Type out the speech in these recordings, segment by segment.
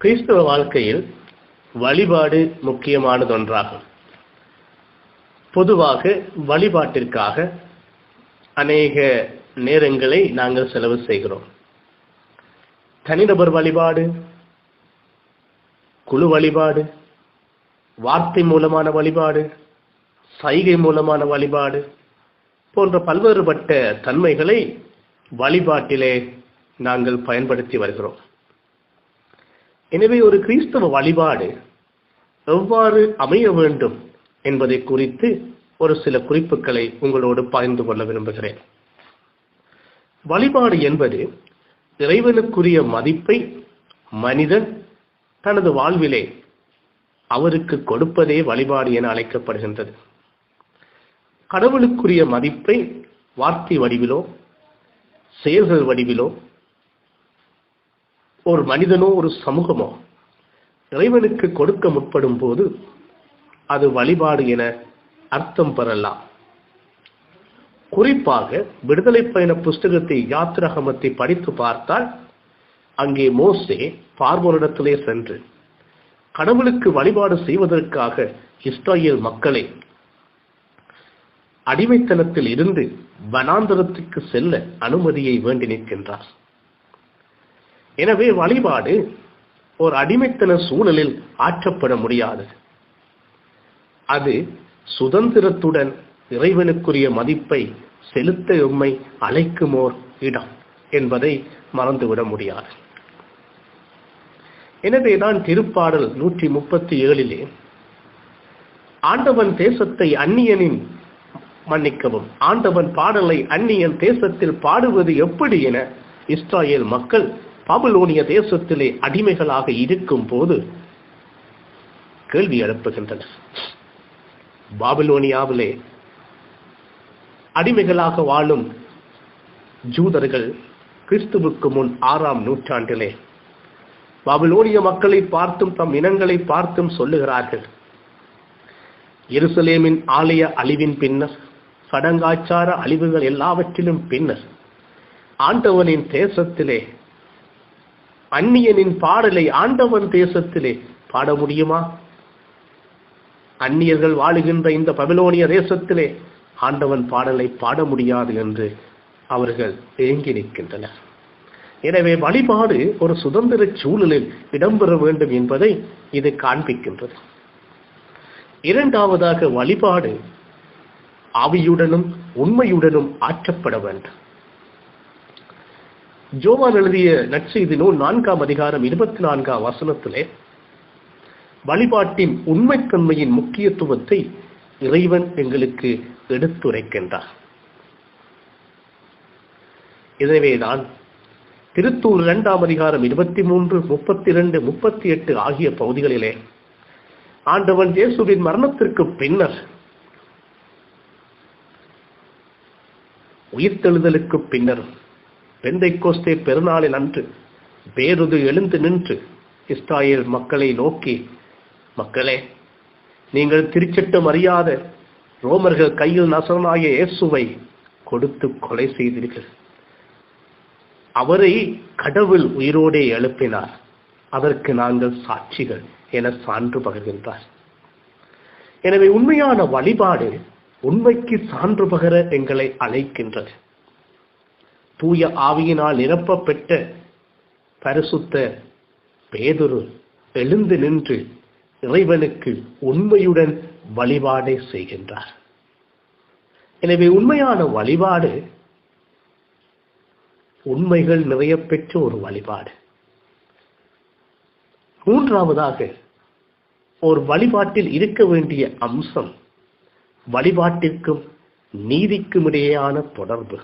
கிறிஸ்தவ வாழ்க்கையில் வழிபாடு முக்கியமானதொன்றாகும். பொதுவாக வழிபாட்டிற்காக அநேக நேரங்களை நாங்கள் செலவு செய்கிறோம். தனிநபர் வழிபாடு, குழு வழிபாடு, வார்த்தை மூலமான வழிபாடு, சைகை மூலமான வழிபாடு போன்ற பல்வேறுபட்ட தன்மைகளை வழிபாட்டிலே நாங்கள் பயன்படுத்தி வருகிறோம். எனவே ஒரு கிறிஸ்தவ வழிபாடு எவ்வாறு அமைய வேண்டும் என்பதை குறித்து ஒரு சில குறிப்புகளை உங்களோடு பகிர்ந்து கொள்ள விரும்புகிறேன். வழிபாடு என்பது இறைவனுக்குரிய மதிப்பை மனிதன் தனது வாழ்விலே அவருக்கு கொடுப்பதே வழிபாடு என அழைக்கப்படுகின்றது. கடவுளுக்குரிய மதிப்பை வார்த்தை வடிவிலோ செயல்கள் வடிவிலோ ஒரு மனிதனோ ஒரு சமூகமோ இறைவனுக்கு கொடுக்க முற்படும் போது அது வழிபாடு என அர்த்தம் பெறலாம். குறிப்பாக விடுதலை பயண புஸ்தகத்தை யாத்திராகமத்தை படித்து பார்த்தால் அங்கே மோசே பார்வோனிடத்திலே சென்று கடவுளுக்கு வழிபாடு செய்வதற்காக இஸ்ரவேல் மக்களை அடிமைத்தனத்தில் இருந்து வனாந்தரத்துக்கு செல்ல அனுமதியை வேண்டி நிற்கின்றார். எனவே வழிபாடு ஒரு அடிமைத்தன சூழலில் ஆற்றப்பட முடியாது. அது சுதந்திரத்துடன் இறைவனுக்குரிய மதிப்பை செலுத்த எம்மை அழைக்குமோர் இடம் என்பதை மறந்துவிட முடியாது. எனவேதான் திருப்பாடல் 137 ஆண்டவன் தேசத்தை அந்நியனின் மன்னிக்கவும் ஆண்டவன் பாடலை அந்நியன் தேசத்தில் பாடுவது எப்படி என இஸ்ரவேல் மக்கள் பாபிலோனிய தேசத்திலே அடிமைகளாக இருக்கும் போது கேள்வி எழுப்புகின்றனர். பாபிலோனியாவிலே அடிமைகளாக வாழும் ஜூதர்கள் கிறிஸ்துவுக்கு முன் 6ஆம் நூற்றாண்டிலே பாபிலோனிய மக்களை பார்த்தும் தம் இனங்களை பார்த்தும் சொல்லுகிறார்கள், எருசலேமின் ஆலய அழிவின் பின்னர், சடங்காச்சார அழிவுகள் எல்லாவற்றிலும் பின்னர் ஆண்டவனின் தேசத்திலே அந்நியனின் பாடலை ஆண்டவன் தேசத்திலே பாட முடியுமா? அந்நியர்கள் வாழுகின்ற இந்த பாபிலோனிய தேசத்திலே ஆண்டவன் பாடலை பாட முடியாது என்று அவர்கள் ஏங்கி நிற்கின்றனர். எனவே வழிபாடு ஒரு சுதந்திர சூழலில் இடம்பெற வேண்டும் என்பதை இது காண்பிக்கின்றது. இரண்டாவதாக வழிபாடு ஆவியுடனும் உண்மையுடனும் ஆற்றப்பட வேண்டும். யோவான் எழுதிய நற்செய்தி நூல் 4ஆம் அதிகாரம் 24ஆம் வசனத்திலே வழிபாட்டின் உண்மைத்தன்மையின் முக்கியத்துவத்தை இறைவன் எங்களுக்கு எடுத்துரைக்கின்றார். எனவேதான் திருத்தூர் 2ஆம் அதிகாரம் 23, 32, 38 ஆகிய பகுதிகளிலே ஆண்டவன் இயேசுவின் மரணத்திற்கு பின்னர் உயிர்த்தெழுதலுக்கு பின்னர் பெந்தைக்கோஸ்தே பெருநாளில் அன்று பேருது எழுந்து நின்று இஸ்ரவேல் மக்களை நோக்கி, மக்களே, நீங்கள் திருச்சட்டம் அறியாத ரோமர்கள் கையில் நசரனாகிய இயேசுவை கொடுத்து கொலை செய்தீர்கள். அவரை கடவுள் உயிரோடே எழுப்பினார், அதற்கு நாங்கள் சாட்சிகள் என சான்று பகர்கின்றார். எனவே உண்மையான வழிபாடு உண்மைக்கு சான்று பகர எங்களை அழைக்கின்றது. தூய ஆவியினால் நிரப்ப பெற்ற பரிசுத்த பேதுரு எழுந்து நின்று இறைவனுக்கு உண்மையுடன் வழிபாடை செய்கின்றார். எனவே உண்மையான வழிபாடு உண்மைகள் நிறைய பெற்ற ஒரு வழிபாடு. மூன்றாவதாக ஒரு வழிபாட்டில் இருக்க வேண்டிய அம்சம் வழிபாட்டிற்கும் நீதிக்கும் இடையேயான தொடர்பு.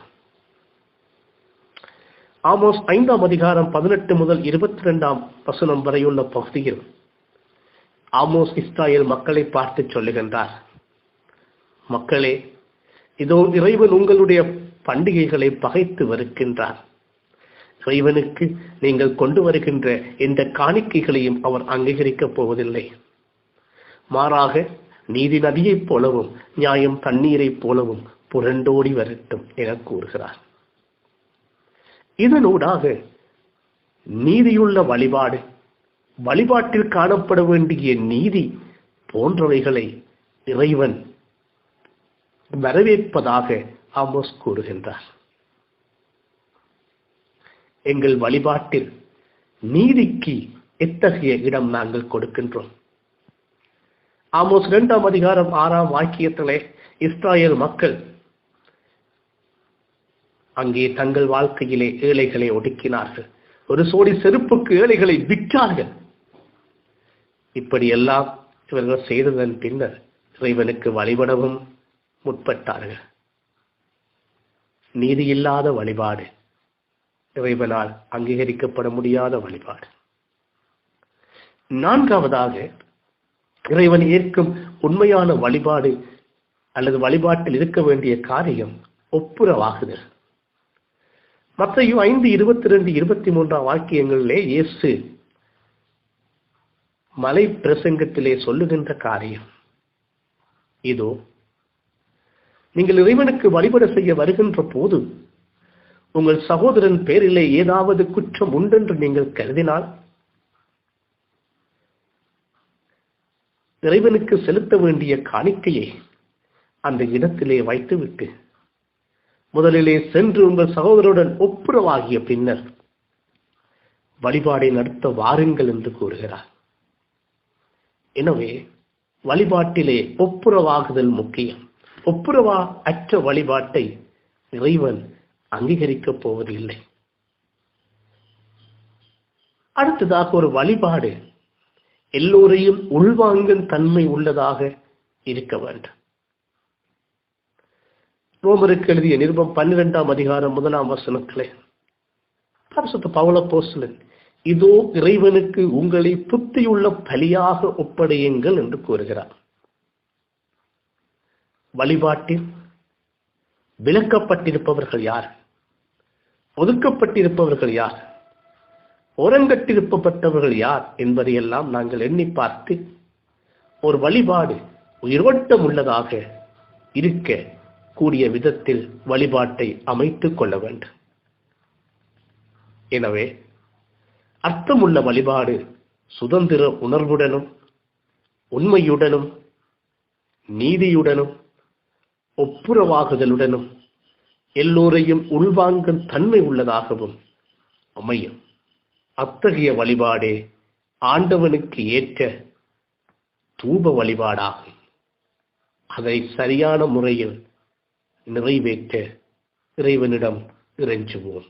ஆமோஸ் 5ஆம் அதிகாரம் 18 முதல் 22ஆம் வசனம் வரையுள்ள பகுதியில் ஆமோஸ் இஸ்ரவேல் மக்களை பார்த்து சொல்லுகின்றார், மக்களே, இதோ இறைவன் உங்களுடைய பண்டிகைகளை பகைத்து வெறுக்கின்றார். இறைவனுக்கு நீங்கள் கொண்டு வருகின்ற எந்த காணிக்கைகளையும் அவர் அங்கீகரிக்கப் போவதில்லை. மாறாக நீதி நதியைப் போலவும் நியாயம் தண்ணீரைப் போலவும் புரண்டோடி வரட்டும் என கூறுகிறார். இதனூடாக நீதியுள்ள வழிபாடு, வழிபாட்டில் காணப்பட வேண்டிய நீதி போன்றவைகளை இறைவன் வரவேற்பதாக ஆமோஸ் கூறுகின்றார். எங்கள் வழிபாட்டில் நீதிக்கு எத்தகைய இடம் நாங்கள் கொடுக்கின்றோம்? ஆமோஸ் 2 அதிகாரம் 6 வாக்கியத்திலே இஸ்ராயேல் மக்கள் அங்கே தங்கள் வாழ்க்கையிலே ஏழைகளை ஒடுக்கினார்கள். ஒரு சோடி செருப்புக்கு ஏழைகளை விற்றார்கள். இப்படியெல்லாம் இவர்கள் செய்ததன் பின்னர் இறைவனுக்கு வழிபடவும் முற்பட்டார்கள். நீதி இல்லாத வழிபாடு இறைவனால் அங்கீகரிக்கப்பட முடியாத வழிபாடு. 4வதாக இறைவன் ஏற்கும் உண்மையான வழிபாடு அல்லது வழிபாட்டில் இருக்க வேண்டிய காரியம் ஒப்புரவாகுதல். மத்தேயு 5:22-23 வாக்கியங்களிலே இயேசு மலை பிரசங்கத்திலே சொல்லுகின்ற காரியம் இதோ, நீங்கள் இறைவனுக்கு வழிபட செய்ய வருகின்ற போது உங்கள் சகோதரன் பேரிலே ஏதாவது குற்றம் உண்டென்று நீங்கள் கருதினால் இறைவனுக்கு செலுத்த வேண்டிய காணிக்கையை அந்த இடத்திலே வைத்துவிட்டு முதலிலே சென்று உங்கள் சகோதரருடன் ஒப்புரவாகிய பின்னர் வழிபாடை நடத்த வாருங்கள் என்று கூறுகிறார். எனவே வழிபாட்டிலே ஒப்புரவாகுதல் முக்கியம். ஒப்புரவா அற்ற வழிபாட்டை இறைவன் அங்கீகரிக்கப் போவதில்லை. அடுத்ததாக ஒரு வழிபாடு எல்லோரையும் உள்வாங்கும் தன்மை உள்ளதாக இருக்க வேண்டும். ரோமருக்கு எழுதிய நிருபம் 12 அதிகாரம் 1 வசனத்திலே பரிசுத்த பவுல் அப்போஸ்தலன் இதோ இறைவனுக்கு உங்களை புத்தியுள்ள பலியாக ஒப்படையுங்கள் என்று கூறுகிறார். வழிபாட்டில் விலக்கப்பட்டிருப்பவர்கள் யார்? ஒதுக்கப்பட்டிருப்பவர்கள் யார்? ஓரங்கட்டிருப்பப்பட்டவர்கள் யார் என்பதையெல்லாம் நாங்கள் எண்ணி பார்த்து ஒரு வழிபாடு உயிரோட்டம் உள்ளதாக இருக்க கூடிய விதத்தில் வழிபாட்டை அமைத்துக் கொள்ள வேண்டும். எனவே அர்த்தமுள்ள வழிபாடு சுதந்திர உணர்வுடனும் உண்மையுடனும் நீதியுடனும் ஒப்புரவாகுதலுடனும் எல்லோரையும் உள்வாங்கும் தன்மை உள்ளதாகவும் அமையும். அத்தகைய வழிபாடே ஆண்டவனுக்கு ஏற்ற தூப வழிபாடாகும். அதை சரியான முறையில் நிறைவேற்ற இறைவனிடம் இறைஞ்சுவோம்.